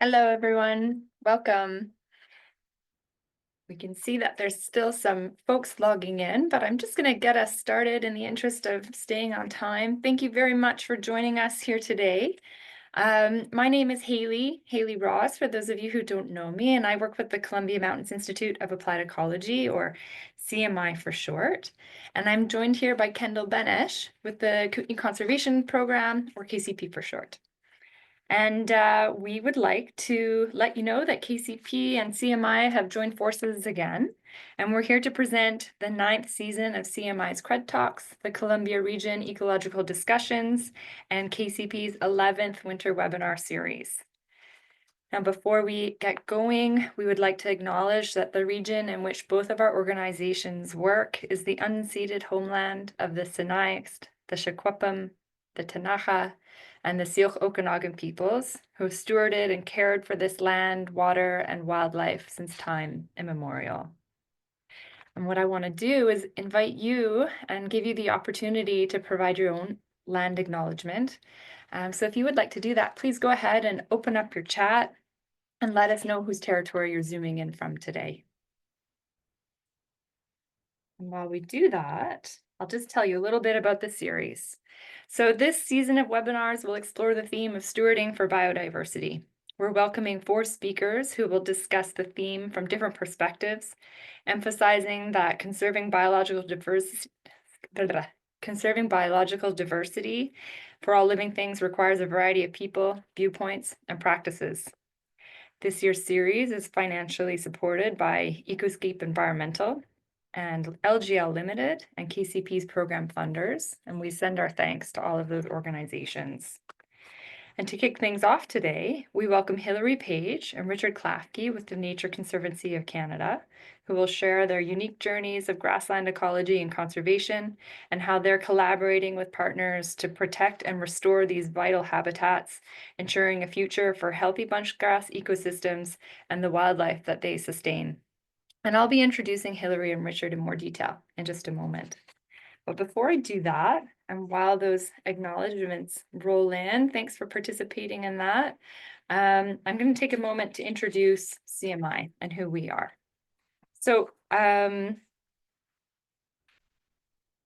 Hello, everyone. Welcome. We can see that there's still some folks logging in, but I'm just going to get us started in the interest of staying on time. Thank you very much for joining us here today. My name is Haley Ross, for those of you who don't know me, and I work with the Columbia Mountains Institute of Applied Ecology, or CMI for short. And I'm joined here by Kendall Benesh with the Kootenai Conservation Program, or KCP for short. And we would like to let you know that KCP and CMI have joined forces again. And we're here to present the 9th season of CMI's Cred Talks, the Columbia Region Ecological Discussions, and KCP's 11th Winter Webinar Series. Now, before we get going, we would like to acknowledge that the region in which both of our organizations work is the unceded homeland of the Sinixt, the Shuswap, the Ktunaxa, and the Syilx Okanagan peoples, who have stewarded and cared for this land, water, and wildlife since time immemorial. And what I want to do is invite you and give you the opportunity to provide your own land acknowledgement. So if you would like to do that, please go ahead and open up your chat and let us know whose territory you're zooming in from today. And while we do that, I'll just tell you a little bit about the series. So this season of webinars will explore the theme of stewarding for biodiversity. We're welcoming 4 speakers who will discuss the theme from different perspectives, emphasizing that conserving biological diversity for all living things requires a variety of people, viewpoints, and practices. This year's series is financially supported by Ecoscape Environmental and LGL Limited and KCP's program funders, and we send our thanks to all of those organizations. And to kick things off today, we welcome Hilary Page and Richard Klafke with the Nature Conservancy of Canada, who will share their unique journeys of grassland ecology and conservation and how they're collaborating with partners to protect and restore these vital habitats, ensuring a future for healthy bunchgrass ecosystems and the wildlife that they sustain. And I'll be introducing Hilary and Richard in more detail in just a moment. But before I do that, and while those acknowledgements roll in, thanks for participating in that, I'm going to take a moment to introduce CMI and who we are. So the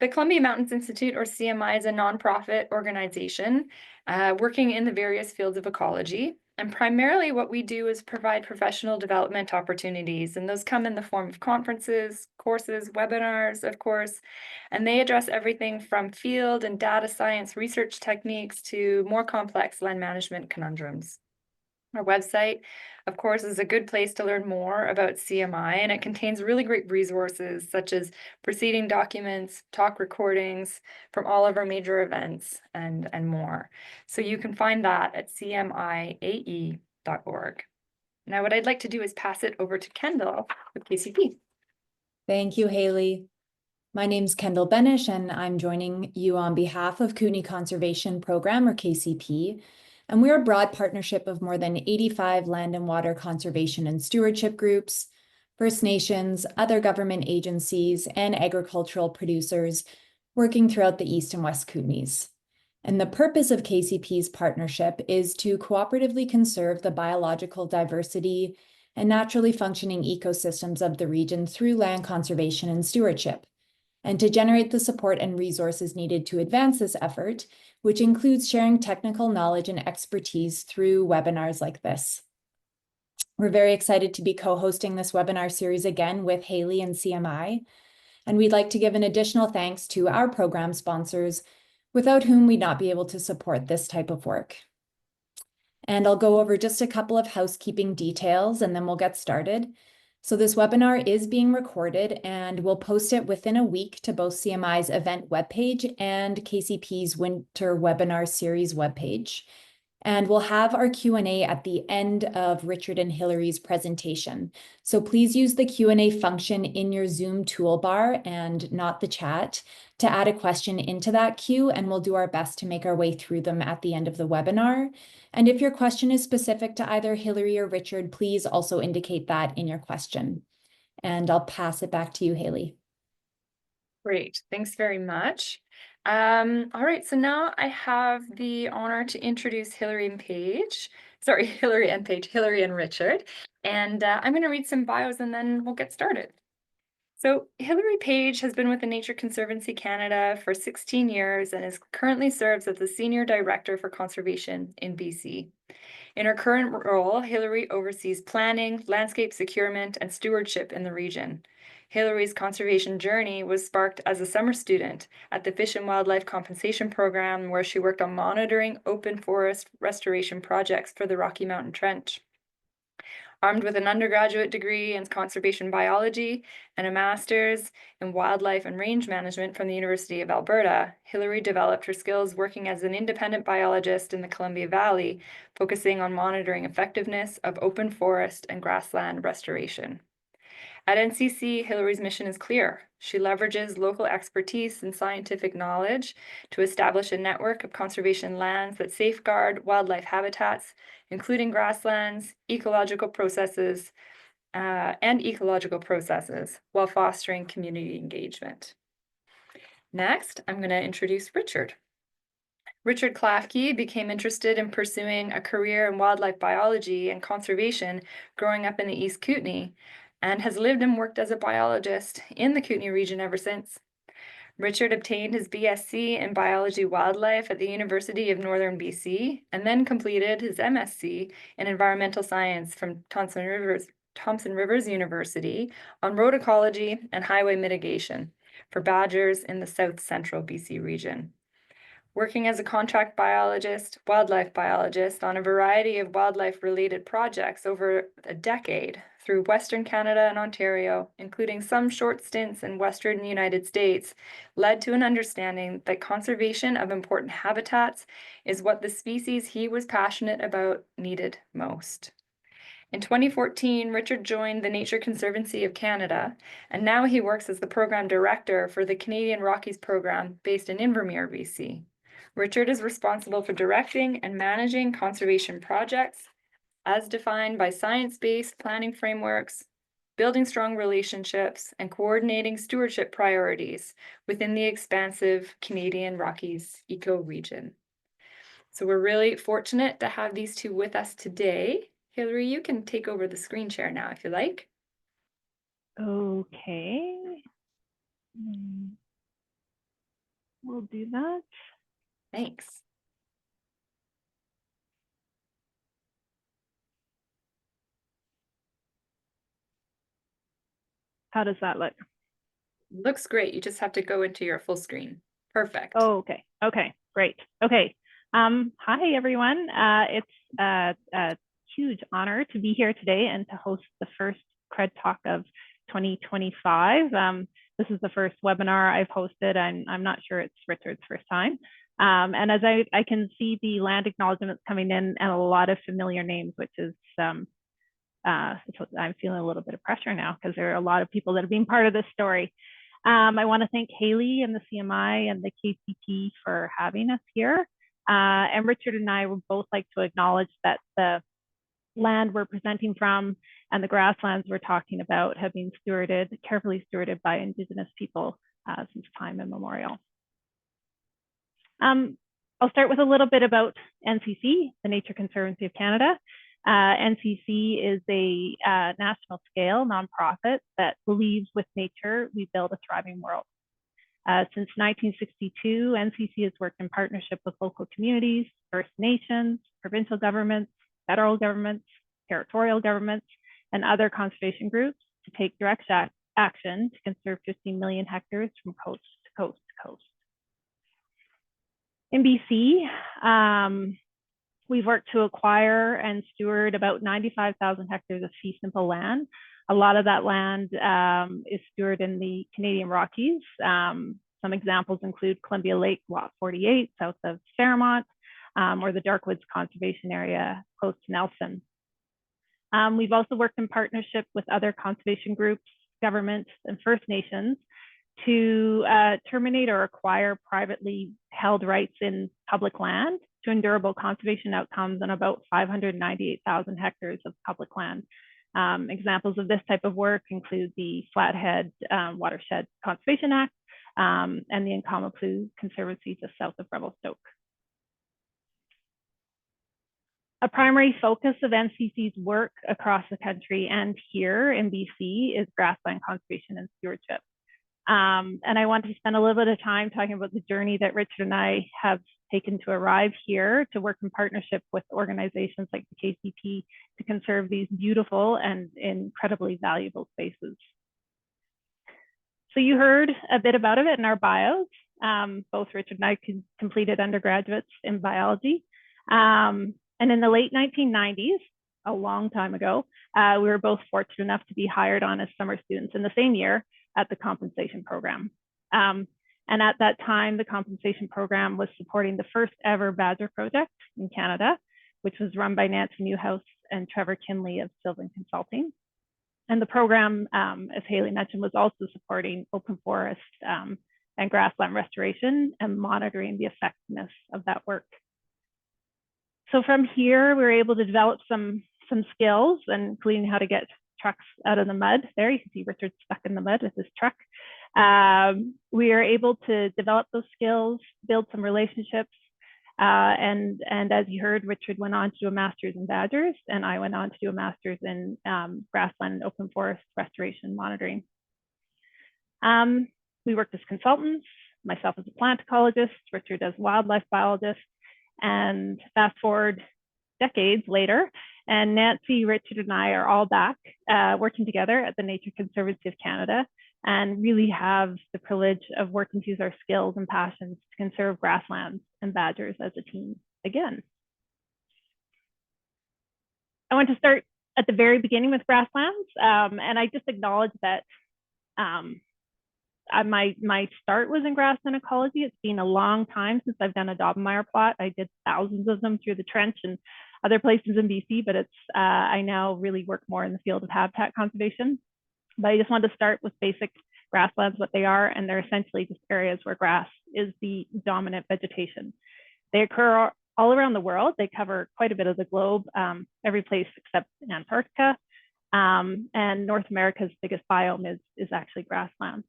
Columbia Mountains Institute, or CMI, is a nonprofit organization working in the various fields of ecology. And primarily what we do is provide professional development opportunities, and those come in the form of conferences, courses, webinars, of course, and they address everything from field and data science research techniques to more complex land management conundrums. Our website, of course, is a good place to learn more about CMI, and it contains really great resources such as proceeding documents, talk recordings from all of our major events, and more. So you can find that at cmiae.org. Now, what I'd like to do is pass it over to Kendall with KCP. Thank you, Haley. My name's Kendall Benesh, and I'm joining you on behalf of Kootenai Conservation Program, or KCP. And we're a broad partnership of more than 85 land and water conservation and stewardship groups, First Nations, other government agencies, and agricultural producers working throughout the East and West Kootenays. And the purpose of KCP's partnership is to cooperatively conserve the biological diversity and naturally functioning ecosystems of the region through land conservation and stewardship, and to generate the support and resources needed to advance this effort, which includes sharing technical knowledge and expertise through webinars like this. We're very excited to be co-hosting this webinar series again with Haley and CMI, and we'd like to give an additional thanks to our program sponsors, without whom we'd not be able to support this type of work. And I'll go over just a couple of housekeeping details and then we'll get started. So this webinar is being recorded and we'll post it within a week to both CMI's event webpage and KCP's Winter Webinar Series webpage. And we'll have our Q&A at the end of Richard and Hilary's presentation. So please use the Q&A function in your Zoom toolbar and not the chat to add a question into that queue, and we'll do our best to make our way through them at the end of the webinar. And if your question is specific to either Hilary or Richard, please also indicate that in your question. And I'll pass it back to you, Haley. Great, thanks very much. All right, so now I have the honor to introduce Hilary Page, sorry, Hillary and Paige, Hillary and Richard. And I'm going to read some bios and then we'll get started. So Hillary Page has been with the Nature Conservancy Canada for 16 years and currently serves as the Senior Director for Conservation in BC. In her current role, Hillary oversees planning, landscape securement, and stewardship in the region. Hillary's conservation journey was sparked as a summer student at the Fish and Wildlife Compensation Program, where she worked on monitoring open forest restoration projects for the Rocky Mountain Trench. Armed with an undergraduate degree in conservation biology and a master's in wildlife and range management from the University of Alberta, Hillary developed her skills working as an independent biologist in the Columbia Valley, focusing on monitoring effectiveness of open forest and grassland restoration. At NCC, Hillary's mission is clear. She leverages local expertise and scientific knowledge to establish a network of conservation lands that safeguard wildlife habitats, including grasslands, ecological processes, while fostering community engagement. Next, I'm going to introduce Richard. Richard Klafke became interested in pursuing a career in wildlife biology and conservation growing up in the East Kootenay, and has lived and worked as a biologist in the Kootenay region ever since. Richard obtained his B.Sc in biology wildlife at the University of Northern BC, and then completed his M.Sc in environmental science from Thompson Rivers University on road ecology and highway mitigation for badgers in the south central BC region. Working as a contract biologist, wildlife biologist on a variety of wildlife-related projects over a decade through Western Canada and Ontario, including some short stints in Western United States, led to an understanding that conservation of important habitats is what the species he was passionate about needed most. In 2014, Richard joined the Nature Conservancy of Canada, and now he works as the program director for the Canadian Rockies program based in Invermere, BC. Richard is responsible for directing and managing conservation projects as defined by science-based planning frameworks, building strong relationships, and coordinating stewardship priorities within the expansive Canadian Rockies ecoregion. So we're really fortunate to have these two with us today. Hillary, you can take over the screen share now if you like. Okay. We'll do that. Thanks. How does that look? Looks great. You just have to go into your full screen. Perfect. Oh, okay. Okay, great. Okay. Hi, everyone. It's a huge honor to be here today and to host the first CRED Talk of 2025. This is the first webinar I've hosted, and I'm not sure it's Richard's first time. And as I can see the land acknowledgements coming in and a lot of familiar names, which is, I'm feeling a little bit of pressure now because there are a lot of people that have been part of this story. I want to thank Haley and the CMI and the KCP for having us here. And Richard and I would both like to acknowledge that the land we're presenting from and the grasslands we're talking about have been carefully stewarded by Indigenous people since time immemorial. I'll start with a little bit about NCC, the Nature Conservancy of Canada. NCC is a national scale nonprofit that believes with nature, we build a thriving world. Since 1962, NCC has worked in partnership with local communities, First Nations, provincial governments, federal governments, territorial governments, and other conservation groups to take direct action to conserve 15 million hectares from coast to coast to coast. In BC, we've worked to acquire and steward about 95,000 hectares of fee simple land. A lot of that land is stewarded in the Canadian Rockies. Some examples include Columbia Lake, Lot 48, south of Fairmont, or the Darkwoods Conservation Area close to Nelson. We've also worked in partnership with other conservation groups, governments, and First Nations to terminate or acquire privately held rights in public land to endurable conservation outcomes on about 598,000 hectares of public land. Examples of this type of work include the Flathead Watershed Conservation Act and the Nkamapoo Conservancy just south of Revelstoke. A primary focus of NCC's work across the country and here in BC is grassland conservation and stewardship. And I want to spend a little bit of time talking about the journey that Richard and I have taken to arrive here to work in partnership with organizations like the KCP to conserve these beautiful and incredibly valuable spaces. So you heard a bit about it in our bios. Both Richard and I completed undergraduates in biology. And in the late 1990s, a long time ago, we were both fortunate enough to be hired on as summer students in the same year at the compensation program. And at that time, the compensation program was supporting the first ever badger project in Canada, which was run by Nancy Newhouse and Trevor Kinley of Sylvan Consulting. And the program, as Haley mentioned, was also supporting open forest and grassland restoration and monitoring the effectiveness of that work. So from here, we were able to develop some skills, including how to get trucks out of the mud. There you can see Richard stuck in the mud with his truck. We are able to develop those skills, build some relationships, and as you heard, Richard went on to do a master's in badgers, and I went on to do a master's in grassland and open forest restoration monitoring. We worked as consultants, myself as a plant ecologist, Richard as a wildlife biologist, and fast forward decades later, and Nancy, Richard, and I are all back working together at the Nature Conservancy of Canada, and really have the privilege of working to use our skills and passions to conserve grasslands and badgers as a team again. I want to start at the very beginning with grasslands, and I just acknowledge that my start was in grassland ecology. It's been a long time since I've done a Dobbenmeyer plot. I did thousands of them through the trench and other places in BC, but I now really work more in the field of habitat conservation. But I just wanted to start with basic grasslands, what they are, and they're essentially just areas where grass is the dominant vegetation. They occur all around the world. They cover quite a bit of the globe, every place except Antarctica. And North America's biggest biome is actually grasslands.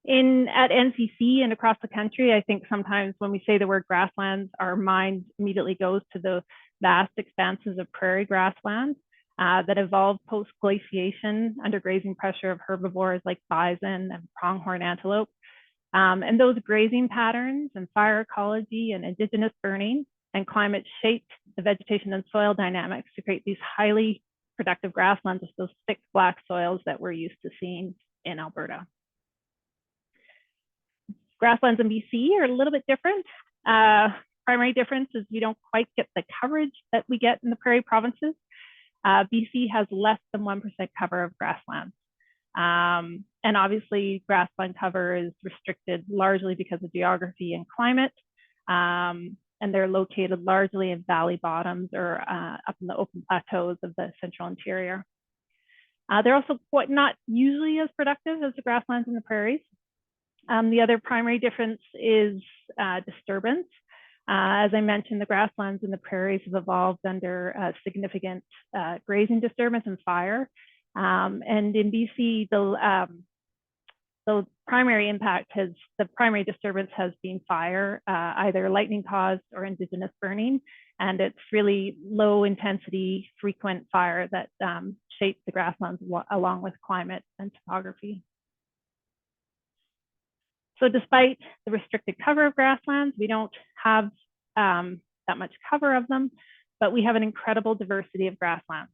At NCC and across the country, I think sometimes when we say the word grasslands, our mind immediately goes to the vast expanses of prairie grasslands that evolved post-glaciation under grazing pressure of herbivores like bison and pronghorn antelope. And those grazing patterns and fire ecology and indigenous burning and climate shaped the vegetation and soil dynamics to create these highly productive grasslands with those thick black soils that we're used to seeing in Alberta. Grasslands in BC are a little bit different. Primary difference is we don't quite get the coverage that we get in the prairie provinces. BC has less than 1% cover of grasslands. And obviously grassland cover is restricted largely because of geography and climate. And they're located largely in valley bottoms or up in the open plateaus of the central interior. They're also not usually as productive as the grasslands and the prairies. The other primary difference is disturbance. As I mentioned, the grasslands and the prairies have evolved under significant grazing disturbance and fire. And in BC, the primary disturbance has been fire, either lightning caused or indigenous burning. And it's really low intensity, frequent fire that shapes the grasslands along with climate and topography. So despite the restricted cover of grasslands, we don't have that much cover of them, but we have an incredible diversity of grasslands.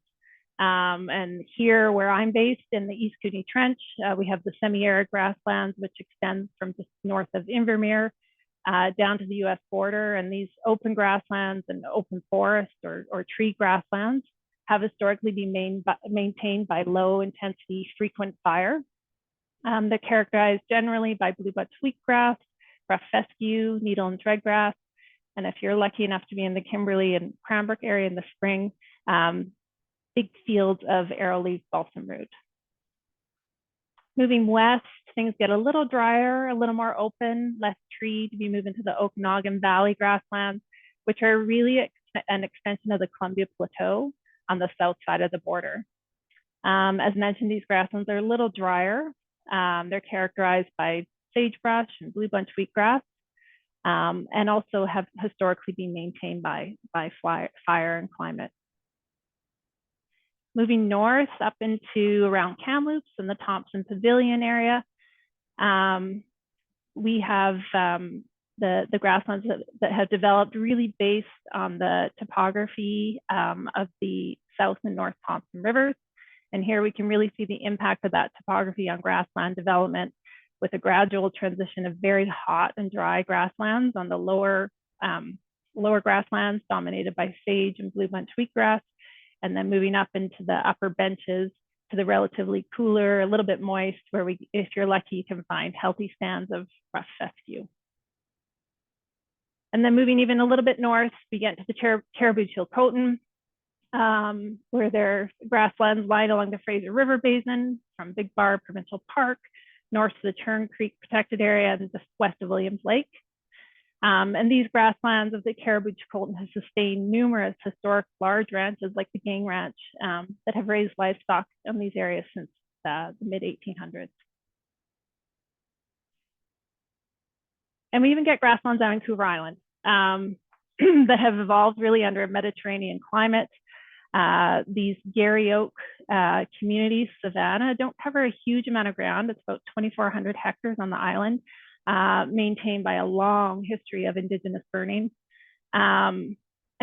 And here where I'm based in the East Kootenay Trench, we have the semi-arid grasslands, which extends from just north of Invermere down to the US border. And these open grasslands and open forest or tree grasslands have historically been maintained by low intensity, frequent fire. They're characterized generally by blue bunch wheatgrass, rough fescue, needle and threadgrass. And if you're lucky enough to be in the Kimberley and Cranbrook area in the spring, big fields of arrowleaf balsam root. Moving west, things get a little drier, a little more open, less treed. We move into the Okanagan Valley grasslands, which are really an extension of the Columbia Plateau on the south side of the border. As mentioned, these grasslands are a little drier. They're characterized by sagebrush and blue bunch wheatgrass. and also have historically been maintained by fire and climate. Moving north up into around Kamloops and the Thompson Pavilion area, we have the grasslands that have developed really based on the topography of the South and North Thompson rivers. And here we can really see the impact of that topography on grassland development, with a gradual transition of very hot and dry grasslands on the lower grasslands dominated by sage and blue bunch wheatgrass, and then moving up into the upper benches to the relatively cooler, a little bit moist, where if you're lucky, you can find healthy stands of rough fescue. And then moving even a little bit north, we get to the Caribou-Chilcotin, where there are grasslands lying along the Fraser River Basin from Big Bar Provincial Park, north to the Churn Creek Protected Area and just west of Williams Lake. And these grasslands of the Caribou-Chilcotin have sustained numerous historic large ranches like the Gang Ranch that have raised livestock in these areas since the mid-1800s. And we even get grasslands on Vancouver Island that have evolved really under a Mediterranean climate. These Garry Oak communities, savanna, don't cover a huge amount of ground. It's about 2,400 hectares on the island, maintained by a long history of Indigenous burning. And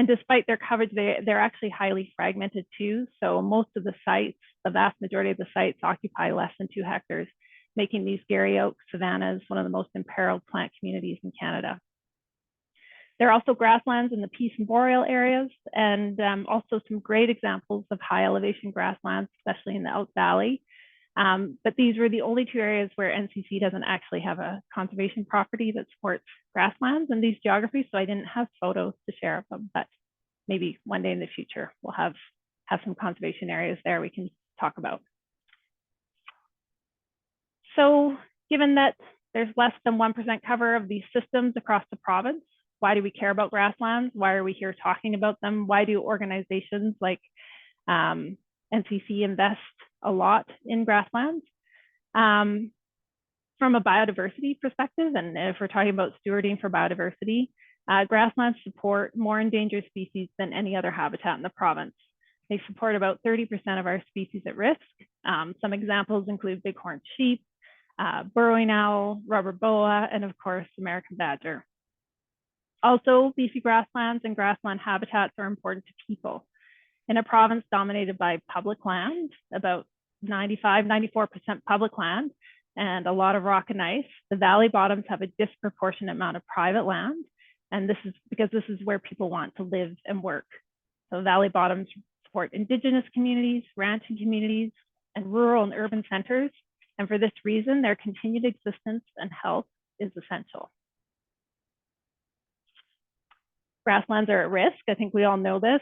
despite their coverage, they're actually highly fragmented too. So most of the sites, the vast majority of the sites occupy less than 2 hectares, making these Garry Oak savannas one of the most imperiled plant communities in Canada. There are also grasslands in the Peace and Boreal areas, and also some great examples of high elevation grasslands, especially in the Elk Valley. But these were the only 2 areas where NCC doesn't actually have a conservation property that supports grasslands in these geographies, so I didn't have photos to share of them, but maybe one day in the future we'll have some conservation areas there we can talk about. So given that there's less than 1% cover of these systems across the province, why do we care about grasslands? Why are we here talking about them? Why do organizations like NCC invest a lot in grasslands? From a biodiversity perspective, and if we're talking about stewarding for biodiversity, grasslands support more endangered species than any other habitat in the province. They support about 30% of our species at risk. Some examples include bighorn sheep, burrowing owl, rubber boa, and of course, American badger. Also, BC grasslands and grassland habitats are important to people. In a province dominated by public land, about 94% public land, and a lot of rock and ice, the valley bottoms have a disproportionate amount of private land. And this is because this is where people want to live and work. So valley bottoms support Indigenous communities, ranching communities, and rural and urban centers. And for this reason, their continued existence and health is essential. Grasslands are at risk. I think we all know this.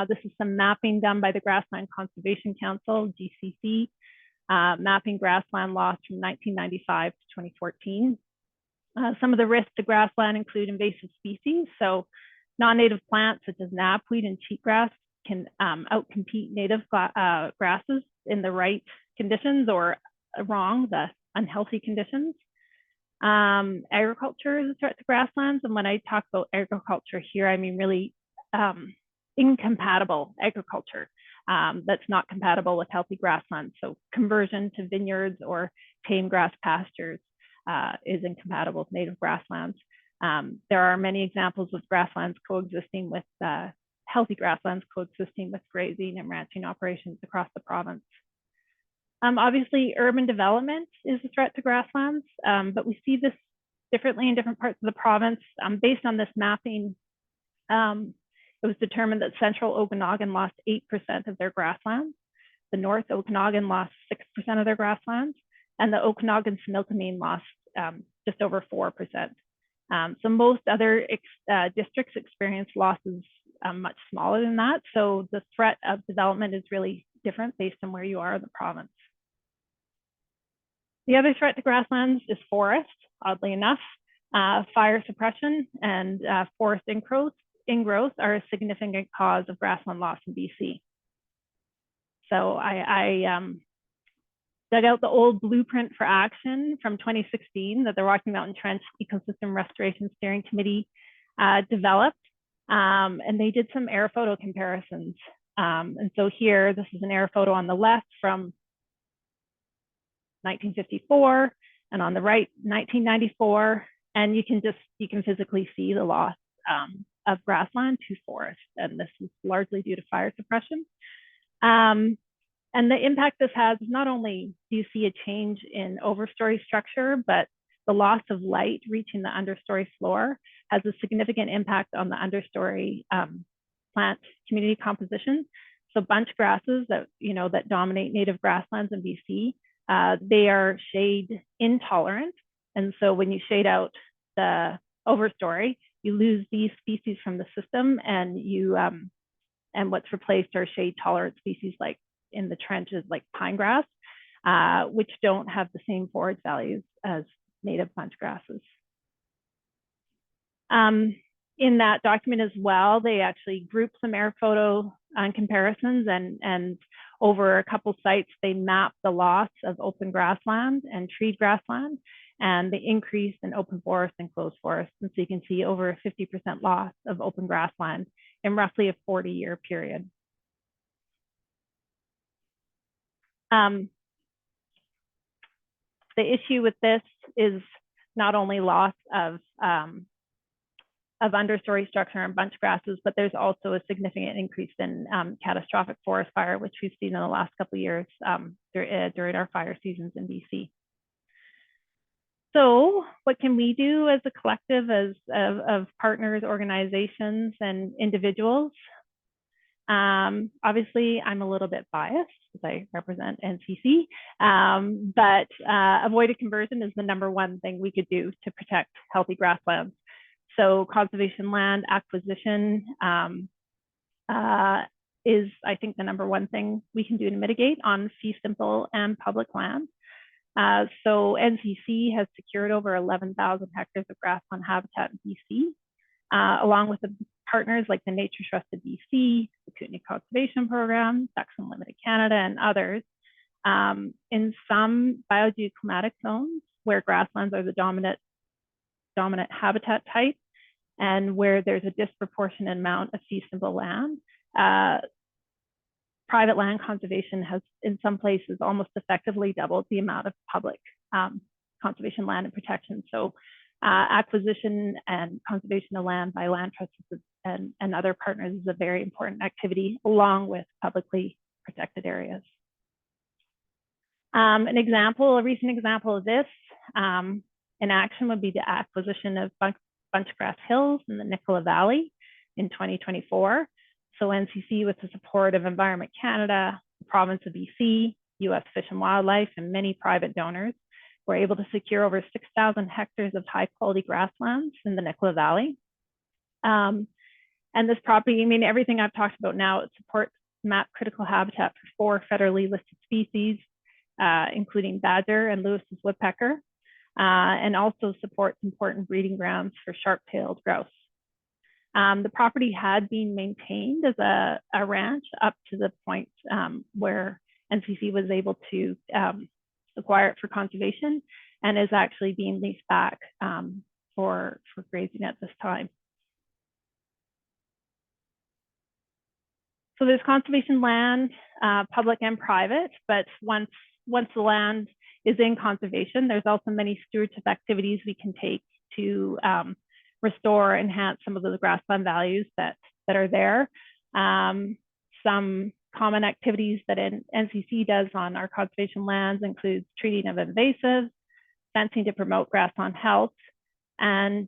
This is some mapping done by the Grassland Conservation Council, GCC, mapping grassland loss from 1995 to 2014. Some of the risks to grassland include invasive species. So non-native plants such as knapweed and cheatgrass can outcompete native grasses in the right conditions or wrong, the unhealthy conditions. Agriculture is a threat to grasslands. And when I talk about agriculture here, I mean really incompatible agriculture that's not compatible with healthy grasslands. So conversion to vineyards or tame grass pastures is incompatible with native grasslands. There are many examples of grasslands coexisting with healthy grasslands coexisting with grazing and ranching operations across the province. Obviously, urban development is a threat to grasslands, but we see this differently in different parts of the province. Based on this mapping, it was determined that central Okanagan lost 8% of their grasslands. The North Okanagan lost 6% of their grasslands, and the Okanagan-Similkameen lost just over 4%. So most other districts experience losses much smaller than that. So the threat of development is really different based on where you are in the province. The other threat to grasslands is forest, oddly enough. Fire suppression and forest ingrowth are a significant cause of grassland loss in BC. So dug out the old blueprint for action from 2016 that the Rocky Mountain Trench Ecosystem Restoration Steering Committee developed. And they did some air photo comparisons. And so here, this is an air photo on the left from 1954, and on the right, 1994. And you can physically see the loss of grassland to forest. And this is largely due to fire suppression. And the impact this has is not only do you see a change in overstory structure, but the loss of light reaching the understory floor has a significant impact on the understory plant community composition. So bunch grasses that dominate native grasslands in BC, they are shade intolerant. And so when you shade out the overstory, you lose these species from the system, and and what's replaced are shade tolerant species like in the trenches like pine grass, which don't have the same forage values as native bunch grasses. In that document as well, they actually grouped some air photo comparisons, and over a couple sites, they mapped the loss of open grassland and treed grassland, and the increase in open forest and closed forest. And so you can see over a 50% loss of open grassland in roughly a 40-year period. The issue with this is not only loss of understory structure and bunch grasses, but there's also a significant increase in catastrophic forest fire, which we've seen in the last couple of years during our fire seasons in BC. So what can we do as a collective of partners, organizations, and individuals? Obviously, I'm a little bit biased because I represent NCC, but avoided conversion is the #1 thing we could do to protect healthy grasslands. So conservation land acquisition is, I think, the #1 thing we can do to mitigate on fee simple and public land. So NCC has secured over 11,000 hectares of grassland habitat in BC, along with the partners like the Nature Trust of BC, the Kootenai Conservation Program, Ducks Unlimited Canada, and others. In some biogeoclimatic zones where grasslands are the dominant habitat type, and where there's a disproportionate amount of fee simple land, private land conservation has, in some places, almost effectively doubled the amount of public conservation land and protection. So acquisition and conservation of land by land trusts and other partners is a very important activity, along with publicly protected areas. A recent example of this in action would be the acquisition of Bunchgrass Hills in the Nicola Valley in 2024. So NCC, with the support of Environment Canada, the province of BC, US Fish and Wildlife, and many private donors, were able to secure over 6,000 hectares of high quality grasslands in the Nicola Valley. And this property, I mean, everything I've talked about now, it supports map critical habitat for 4 federally listed species, including badger and Lewis's woodpecker, and also supports important breeding grounds for sharp-tailed grouse. The property had been maintained as a ranch up to the point where NCC was able to acquire it for conservation, and is actually being leased back for grazing at this time. So there's conservation land, public and private, but once the land is in conservation, there's also many stewardship activities we can take to restore, enhance some of the grassland values that are there. Some common activities that NCC does on our conservation lands includes treating of invasives, fencing to promote grassland health, and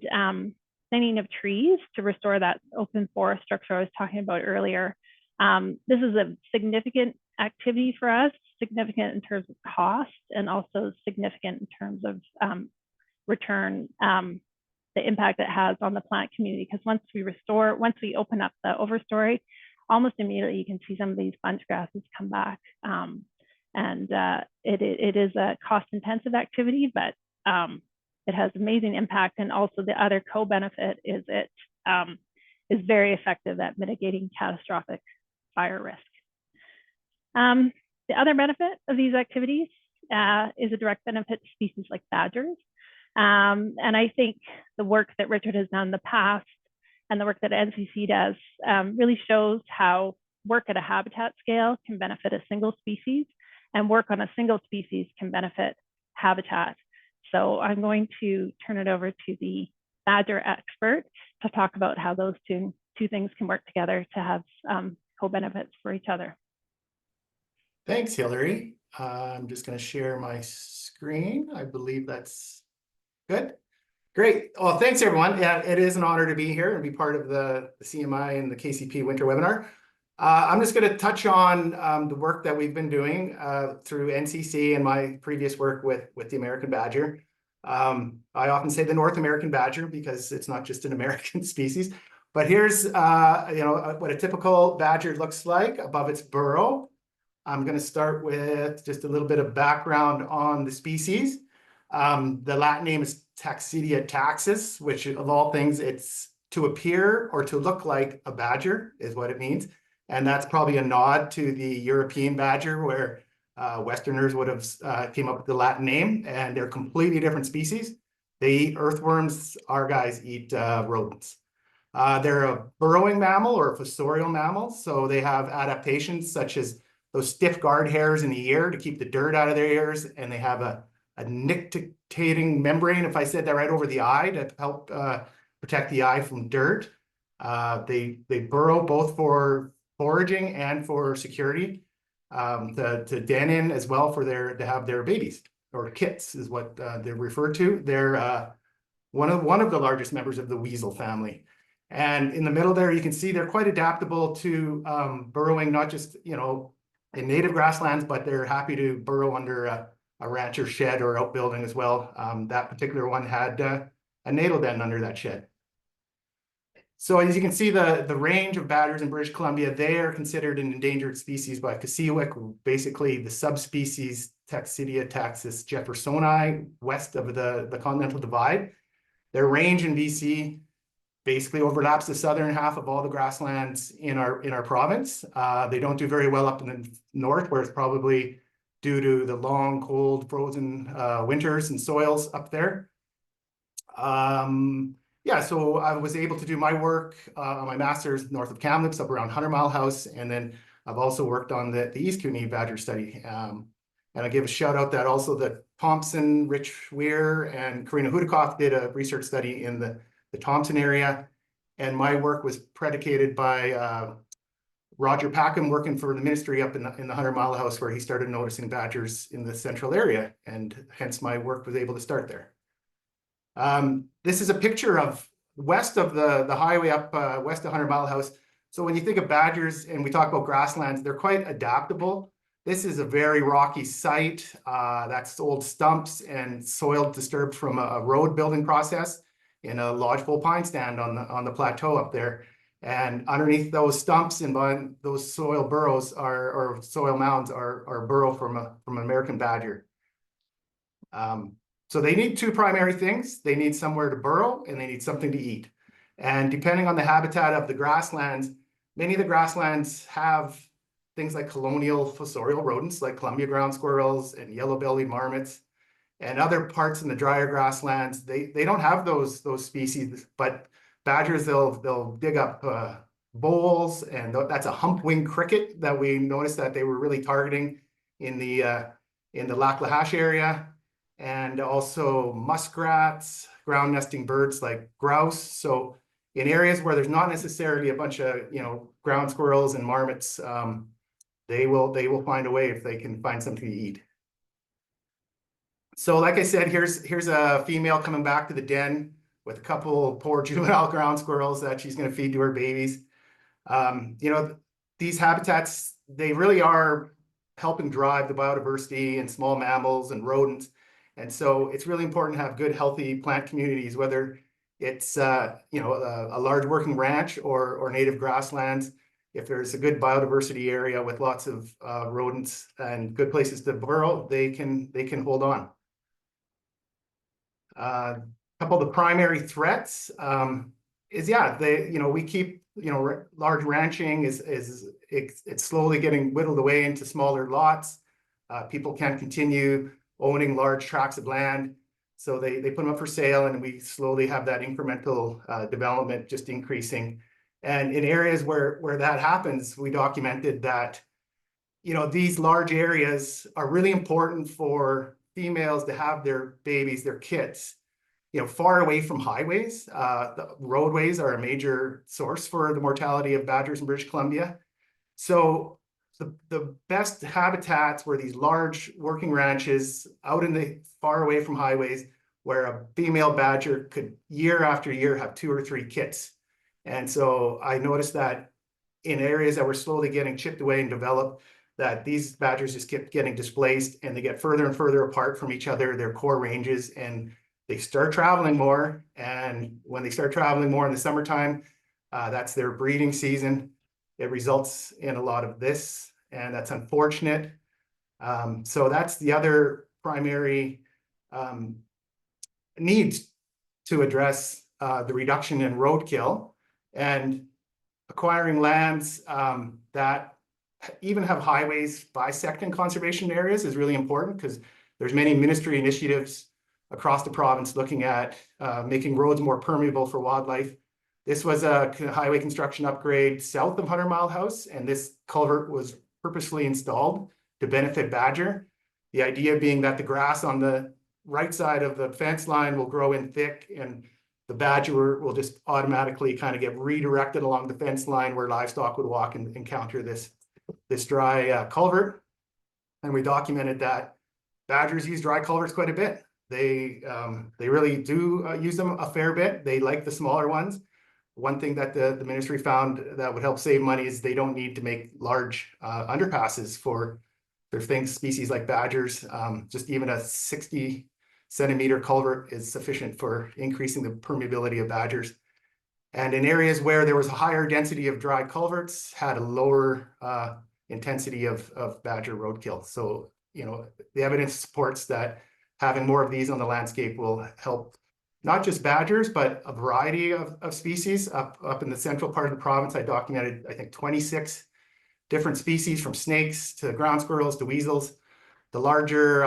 thinning of trees to restore that open forest structure I was talking about earlier. This is a significant activity for us, significant in terms of cost, and also significant in terms of return, the impact it has on the plant community. Because once we open up the overstory, almost immediately you can see some of these bunch grasses come back. It is a cost-intensive activity, but it has amazing impact. And also the other co-benefit is it is very effective at mitigating catastrophic fire risk. The other benefit of these activities is a direct benefit to species like badgers. And I think the work that Richard has done in the past and the work that NCC does really shows how work at a habitat scale can benefit a single species, and work on a single species can benefit habitat. So I'm going to turn it over to the badger expert to talk about how those two things can work together to have co-benefits for each other. Thanks, Hillary. I'm just going to share my screen. I believe that's good. Great. Well, thanks, everyone. Yeah, it is an honor to be here and be part of the CMI and the KCP winter webinar. I'm just going to touch on the work that we've been doing through NCC and my previous work with the American badger. I often say the North American badger because it's not just an American species. But here's what a typical badger looks like above its burrow. I'm going to start with just a little bit of background on the species. The Latin name is Ktunaxa, which of all things, it's to appear or to look like a badger is what it means. And that's probably a nod to the European badger, where Westerners would have came up with the Latin name, and they're completely different species. They eat earthworms. Our guys eat rodents. They're a burrowing mammal or a fossorial mammal, so they have adaptations such as those stiff guard hairs in the ear to keep the dirt out of their ears, and they have a nictitating membrane, if I said that right, over the eye to help protect the eye from dirt. They burrow both for foraging and for security, to den in as well to have their babies, or kits is what they're referred to. They're one of the largest members of the weasel family. And in the middle there, you can see they're quite adaptable to burrowing, not just in native grasslands, but they're happy to burrow under a rancher shed or outbuilding as well. That particular one had a natal den under that shed. So as you can see, the range of badgers in British Columbia, they are considered an endangered species by Syilx, basically the subspecies Ktunaxa jeffersoni, west of the Continental Divide. Their range in BC basically overlaps the southern half of all the grasslands in our province. They don't do very well up in the north, where it's probably due to the long, cold, frozen winters and soils up there. Yeah, so I was able to do my work on my master's north of Kamloops, up around 100 Mile House, and then I've also worked on the East Kootenay Badger study. And I give a shout out that also that Thompson, Rich Weir, and Karina Hudakoff did a research study in the Thompson area, and my work was predicated by Roger Packham working for the ministry up in the 100 Mile House, where he started noticing badgers in the central area, and hence my work was able to start there. This is a picture of west of the highway up west of 100 Mile House. So when you think of badgers and we talk about grasslands, they're quite adaptable. This is a very rocky site. That's old stumps and soil disturbed from a road building process in a lodgepole pine stand on the plateau up there. And underneath those stumps and behind those soil burrows or soil mounds are burrow from an American badger. So they need two primary things. They need somewhere to burrow and they need something to eat. And depending on the habitat of the grasslands, many of the grasslands have things like colonial fossorial rodents like Columbia ground squirrels and yellow-bellied marmots. And other parts in the drier grasslands, they don't have those species, but badgers, they'll dig up voles, and that's a hump-winged cricket that we noticed that they were really targeting in the Lac La Hache area, and also muskrats, ground nesting birds like grouse. So in areas where there's not necessarily a bunch of ground squirrels and marmots, they will find a way if they can find something to eat. So like I said, here's a female coming back to the den with a couple poor juvenile ground squirrels that she's going to feed to her babies. These habitats, they really are helping drive the biodiversity in small mammals and rodents. And so it's really important to have good, healthy plant communities, whether it's a large working ranch or native grasslands. If there's a good biodiversity area with lots of rodents and good places to burrow, they can hold on. A couple of the primary threats is we keep large ranching it's slowly getting whittled away into smaller lots. People can't continue owning large tracts of land. So they put them up for sale, and we slowly have that incremental development just increasing. And in areas where that happens, we documented that, you know, these large areas are really important for females to have their babies, their kits, you know, far away from highways. The roadways are a major source for the mortality of badgers in British Columbia. So the best habitats were these large working ranches out in the far away from highways, where a female badger could year after year have 2 or 3 kits. And so I noticed that in areas that were slowly getting chipped away and developed, that these badgers just kept getting displaced, and they get further and further apart from each other, their core ranges, and they start traveling more. And when they start traveling more in the summertime, that's their breeding season. It results in a lot of this, and that's unfortunate. So that's the other primary needs to address the reduction in roadkill, and acquiring lands that even have highways bisecting conservation areas is really important, because there's many ministry initiatives across the province looking at making roads more permeable for wildlife. This was a highway construction upgrade south of 100 Mile House, and this culvert was purposely installed to benefit badger. The idea being that the grass on the right side of the fence line will grow in thick, and the badger will just automatically kind of get redirected along the fence line where livestock would walk and encounter this dry culvert. And we documented that badgers use dry culverts quite a bit. They really do use them a fair bit. They like the smaller ones. One thing that the ministry found that would help save money is they don't need to make large underpasses for things, species like badgers. Just even a 60-centimeter culvert is sufficient for increasing the permeability of badgers. And in areas where there was a higher density of dry culverts, had a lower intensity of badger roadkill. So, you know, the evidence supports that having more of these on the landscape will help not just badgers, but a variety of species. Up in the central part of the province, I documented, I think, 26 different species, from snakes to ground squirrels to weasels. The larger,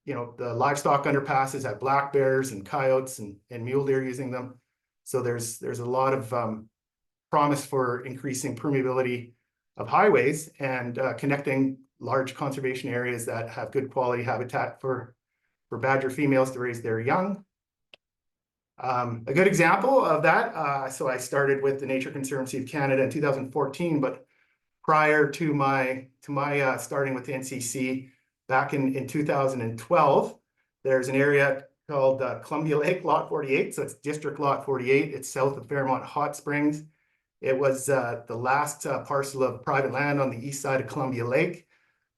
you know, the livestock underpasses had black bears and coyotes and mule deer using them. So there's a lot of promise for increasing permeability of highways and connecting large conservation areas that have good quality habitat for badger females to raise their young. A good example of that, so I started with the Nature Conservancy of Canada in 2014, but prior to my starting with the NCC back in 2012, there's an area called Columbia Lake Lot 48. So it's District Lot 48. It's south of Fairmont Hot Springs. It was the last parcel of private land on the east side of Columbia Lake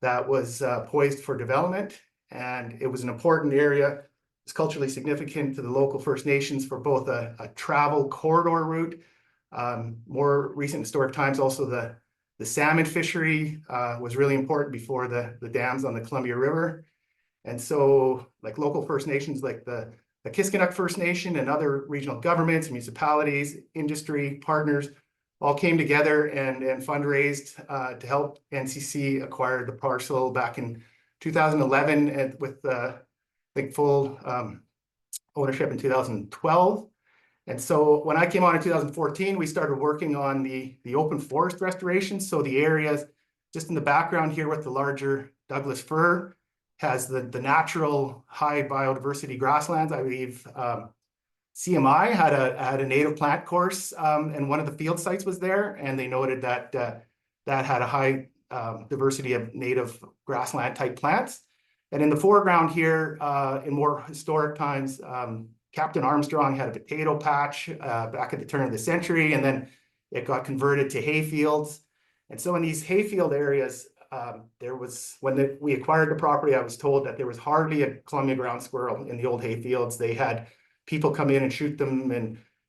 that was poised for development. And it was an important area. It's culturally significant to the local First Nations for both a travel corridor route. More recent historic times, also the salmon fishery was really important before the dams on the Columbia River. And so, like, local First Nations like the Ktunaxa First Nation and other regional governments, municipalities, industry partners all came together and fundraised to help NCC acquire the parcel back in 2011, and with I think full ownership in 2012. And so when I came on in 2014, we started working on the open forest restoration. So the areas just in the background here with the larger Douglas fir has the natural high biodiversity grasslands. I believe CMI had a native plant course, and one of the field sites was there, and they noted that that had a high diversity of native grassland type plants. And in the foreground here, in more historic times, Captain Armstrong had a potato patch back at the turn of the century, and then it got converted to hay fields. And so in these hayfield areas, there was, when we acquired the property, I was told that there was hardly a Columbia ground squirrel in the old hayfields. They had people come in and shoot them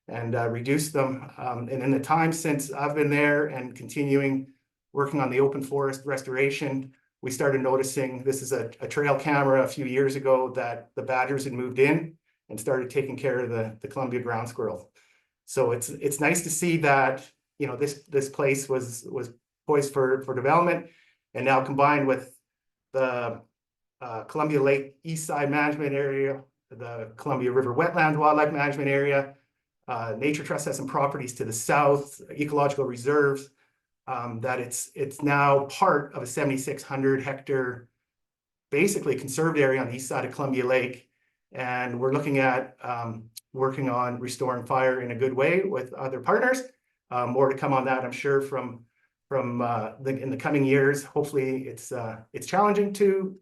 and reduce them. And in the time since I've been there and continuing working on the open forest restoration, we started noticing, this is a trail camera a few years ago, that the badgers had moved in and started taking care of the Columbia ground squirrel. So it's nice to see that, you know, this place was poised for development, and now combined with the Columbia Lake East Side Management Area, the Columbia River Wetlands Wildlife Management Area. Nature Trust has some properties to the south, ecological reserves, that it's now part of a 7,600 hectare, basically conserved area on the east side of Columbia Lake. And we're looking at working on restoring fire in a good way with other partners. More to come on that, I'm sure, from in the coming years. Hopefully it's challenging to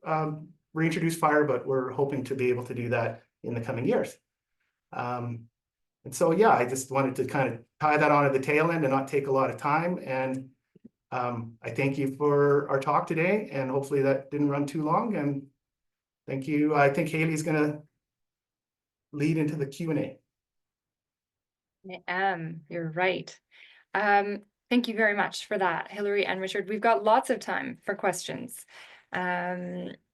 reintroduce fire, but we're hoping to be able to do that in the coming years. And so, yeah, I just wanted to kind of tie that on at the tail end and not take a lot of time. And I thank you for our talk today, and hopefully that didn't run too long. And thank you. I think Haley's going to lead into the Q&A. I am, you're right. Thank you very much for that, Hillary and Richard. We've got lots of time for questions.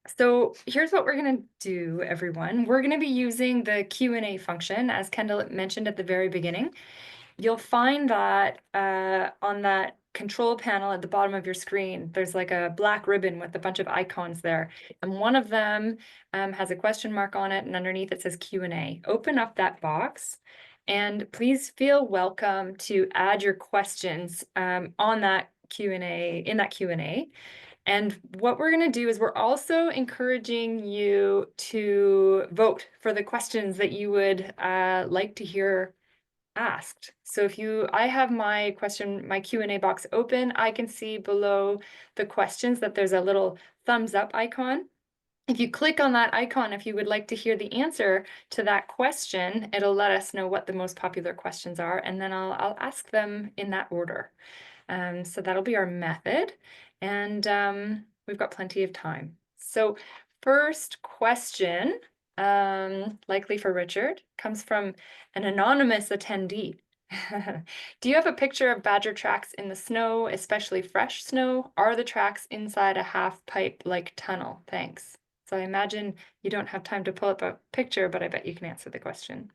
So here's what we're going to do, everyone. We're going to be using the Q&A function, as Kendall mentioned at the very beginning. You'll find that on that control panel at the bottom of your screen, there's like a black ribbon with a bunch of icons there. And one of them has a question mark on it, and underneath it says Q&A. Open up that box, and please feel welcome to add your questions on that Q&A, in that Q&A. And what we're going to do is we're also encouraging you to vote for the questions that you would like to hear asked. So if I have my Q&A box open, I can see below the questions that there's a little thumbs up icon. If you click on that icon, if you would like to hear the answer to that question, it'll let us know what the most popular questions are, and then I'll ask them in that order. So that'll be our method, and we've got plenty of time. So first question, likely for Richard, comes from an anonymous attendee. Do you have a picture of badger tracks in the snow, especially fresh snow? Are the tracks inside a half pipe like tunnel? Thanks. So I imagine you don't have time to pull up a picture, but I bet you can answer the question.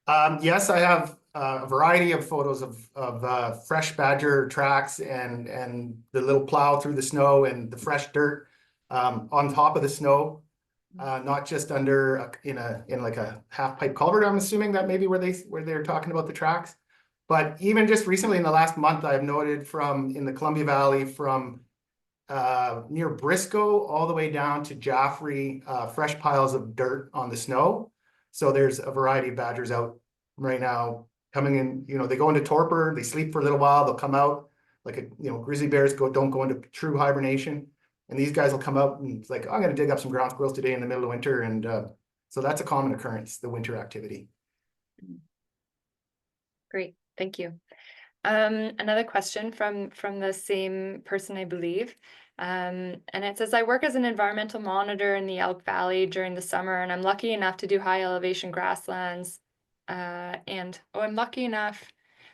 Yes, I have a variety of photos of fresh badger tracks and the little plow through the snow and the fresh dirt on top of the snow, not just under in like a half pipe culvert. I'm assuming that maybe where they're talking about the tracks. But even just recently in the last month, I've noted in the Columbia Valley from near Briscoe all the way down to Jaffrey, fresh piles of dirt on the snow. So there's a variety of badgers out right now coming in. They go into torpor, they sleep for a little while, they'll come out like grizzly bears don't go into true hibernation. And these guys will come out and it's like, I'm going to dig up some ground squirrels today in the middle of winter. And so that's a common occurrence, the winter activity. Great, thank you. Another question from the same person, I believe. And it says, I work as an environmental monitor in the Elk Valley during the summer, and I'm lucky enough to do high elevation grasslands. I'm lucky enough